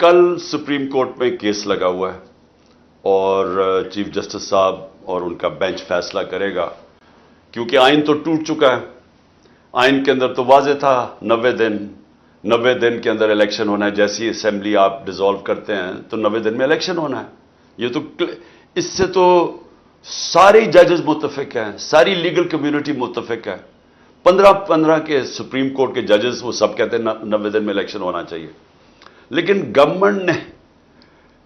کل supreme court میں case لگا ہوا ہے اور چیف جسٹس صاحب اور ان کا بینچ فیصلہ کرے گا، کیونکہ آئین تو ٹوٹ چکا ہے۔ آئین کے اندر تو واضح تھا 90 دن کے اندر الیکشن ہونا ہے۔ جیسی اسمبلی آپ ڈیزالو کرتے ہیں تو 90 دن میں الیکشن ہونا ہے۔ یہ تو اس سے تو سارے ججز متفق ہیں، ساری لیگل کمیونٹی متفق ہے۔ 15 کے سپریم کورٹ کے ججز وہ سب کہتے ہیں 90 دن میں الیکشن ہونا چاہیے، لیکن گورنمنٹ نے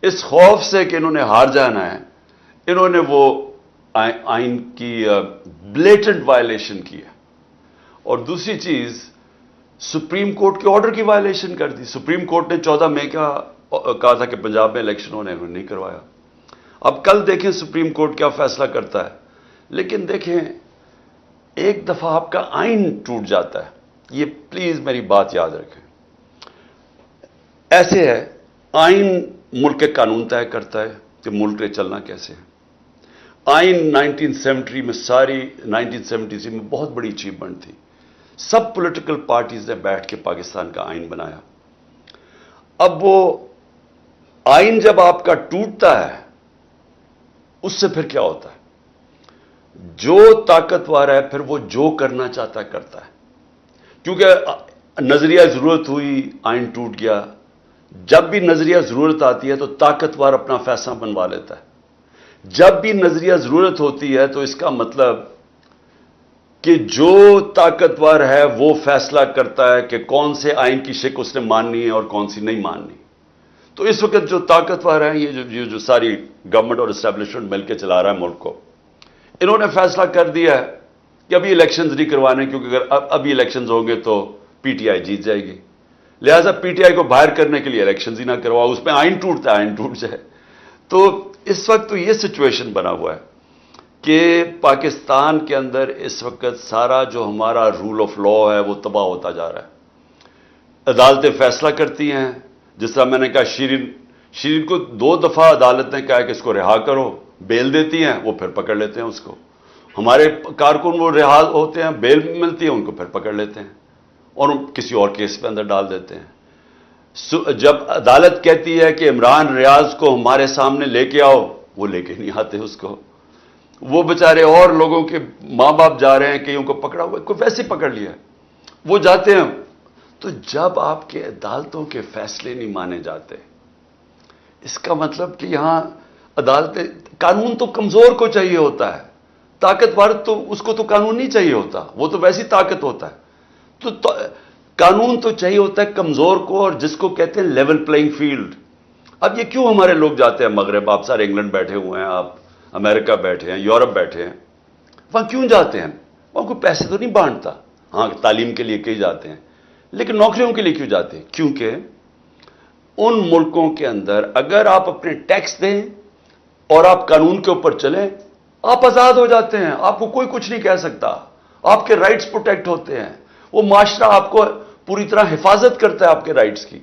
اس خوف سے کہ انہوں نے ہار جانا ہے، انہوں نے وہ آئین کی بلیٹنٹ وائلیشن کی ہے۔ اور دوسری چیز، سپریم کورٹ کے آرڈر کی وائلیشن کر دی۔ سپریم کورٹ نے 14 مئی کا کہا تھا کہ پنجاب میں الیکشن ہونے، انہوں نے نہیں کروایا۔ اب کل دیکھیں سپریم کورٹ کیا فیصلہ کرتا ہے، لیکن دیکھیں ایک دفعہ آپ کا آئین ٹوٹ جاتا ہے، یہ پلیز میری بات یاد رکھیں۔ ایسے ہے، آئین ملک کے قانون طے کرتا ہے کہ ملک نے چلنا کیسے ہے۔ آئین 1970 میں 1973 میں بہت بڑی اچیومنٹ تھی۔ سب پولیٹیکل پارٹیز نے بیٹھ کے پاکستان کا آئین بنایا۔ اب وہ آئین جب آپ کا ٹوٹتا ہے، اس سے پھر کیا ہوتا ہے؟ جو طاقتور ہے پھر وہ جو کرنا چاہتا ہے کرتا ہے، کیونکہ نظریہ ضرورت ہوئی، آئین ٹوٹ گیا۔ جب بھی نظریہ ضرورت آتی ہے تو طاقتور اپنا فیصلہ بنوا لیتا ہے۔ جب بھی نظریہ ضرورت ہوتی ہے تو اس کا مطلب کہ جو طاقتور ہے وہ فیصلہ کرتا ہے کہ کون سے آئین کی شق اس نے ماننی ہے اور کون سی نہیں ماننی۔ تو اس وقت جو طاقتور ہیں، یہ جو ساری گورنمنٹ اور اسٹیبلشمنٹ مل کے چلا رہا ہے ملک کو، انہوں نے فیصلہ کر دیا ہے کہ ابھی الیکشنز نہیں کروانے، کیونکہ اگر ابھی الیکشنز ہوں گے تو پی ٹی آئی جیت جائے گی، لہٰذا پی ٹی آئی کو باہر کرنے کے لیے الیکشنز ہی نہ کرواؤ، اس میں آئین ٹوٹتا ہے، آئین ٹوٹ جائے۔ تو اس وقت تو یہ سچویشن بنا ہوا ہے کہ پاکستان کے اندر اس وقت سارا جو ہمارا رول آف لا ہے وہ تباہ ہوتا جا رہا ہے۔ عدالتیں فیصلہ کرتی ہیں، جس طرح میں نے کہا شیرین کو 2 دفعہ عدالت نے کہا کہ اس کو رہا کرو، بیل دیتی ہیں، وہ پھر پکڑ لیتے ہیں اس کو۔ ہمارے کارکن وہ رہا ہوتے ہیں، بیل ملتی ہے، ان کو پھر پکڑ لیتے ہیں اور کسی اور کیس پہ اندر ڈال دیتے ہیں۔ جب عدالت کہتی ہے کہ عمران ریاض کو ہمارے سامنے لے کے آؤ، وہ لے کے نہیں آتے اس کو۔ وہ بیچارے اور لوگوں کے ماں باپ جا رہے ہیں کہ ان کو پکڑا ہوا ہے، کوئی ویسے پکڑ لیا، وہ جاتے ہیں۔ تو جب آپ کے عدالتوں کے فیصلے نہیں مانے جاتے، اس کا مطلب کہ یہاں عدالتیں، قانون تو کمزور کو چاہیے ہوتا ہے، طاقتور تو اس کو تو قانون نہیں چاہیے ہوتا، وہ تو ویسی طاقت ہوتا ہے۔ تو قانون تو چاہیے ہوتا ہے کمزور کو، اور جس کو کہتے ہیں لیول پلئنگ فیلڈ۔ اب یہ کیوں ہمارے لوگ جاتے ہیں مغرب؟ آپ سارے انگلینڈ بیٹھے ہوئے ہیں، آپ امریکہ بیٹھے ہیں، یورپ بیٹھے ہیں، وہاں کیوں جاتے ہیں؟ وہاں کوئی پیسے تو نہیں بانٹتا، ہاں تعلیم کے لیے کئی جاتے ہیں، لیکن نوکریوں کے لیے کیوں جاتے ہیں؟ کیونکہ ان ملکوں کے اندر اگر آپ اپنے ٹیکس دیں اور آپ قانون کے اوپر چلیں، آپ آزاد ہو جاتے ہیں، آپ کو کوئی کچھ نہیں کہہ سکتا، آپ کے رائٹس پروٹیکٹ ہوتے ہیں، وہ معاشرہ آپ کو پوری طرح حفاظت کرتا ہے آپ کے رائٹس کی۔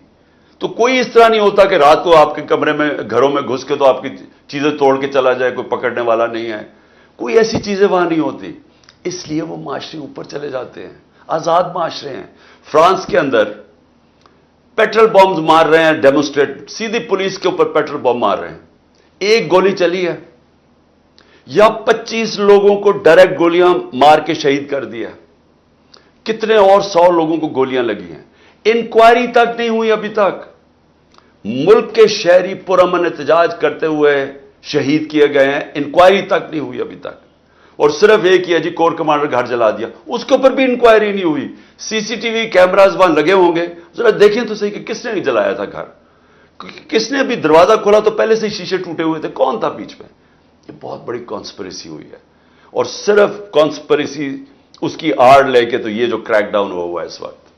تو کوئی اس طرح نہیں ہوتا کہ رات کو آپ کے کمرے میں گھروں میں گھس کے تو آپ کی چیزیں توڑ کے چلا جائے، کوئی پکڑنے والا نہیں ہے، کوئی ایسی چیزیں وہاں نہیں ہوتی۔ اس لیے وہ معاشرے اوپر چلے جاتے ہیں، آزاد معاشرے ہیں۔ فرانس کے اندر پیٹرول بمز مار رہے ہیں ڈیمونسٹریٹ، سیدھی پولیس کے اوپر پیٹرول بم مار رہے ہیں، ایک گولی چلی ہے، یا 25 لوگوں کو ڈائریکٹ گولیاں مار کے شہید کر دیا، کتنے اور 100 لوگوں کو گولیاں لگی ہیں، انکوائری تک نہیں ہوئی ابھی تک۔ ملک کے شہری پرامن احتجاج کرتے ہوئے شہید کیے گئے ہیں، انکوائری تک نہیں ہوئی ابھی تک، اور صرف ایک ہی ہے جی کور کمانڈر گھر جلا دیا، اس کے اوپر بھی انکوائری نہیں ہوئی۔ سی سی ٹی وی کیمراز وہاں لگے ہوں گے، ذرا دیکھیں تو صحیح کہ کس نے جلایا تھا گھر، کس نے ابھی دروازہ کھولا تو پہلے سے ہی شیشے ٹوٹے ہوئے تھے، کون تھا بیچ میں؟ یہ بہت بڑی کانسپریسی ہوئی ہے، اور صرف کانسپریسی اس کی آڑ لے کے تو یہ جو کریک ڈاؤن ہوا ہے اس وقت۔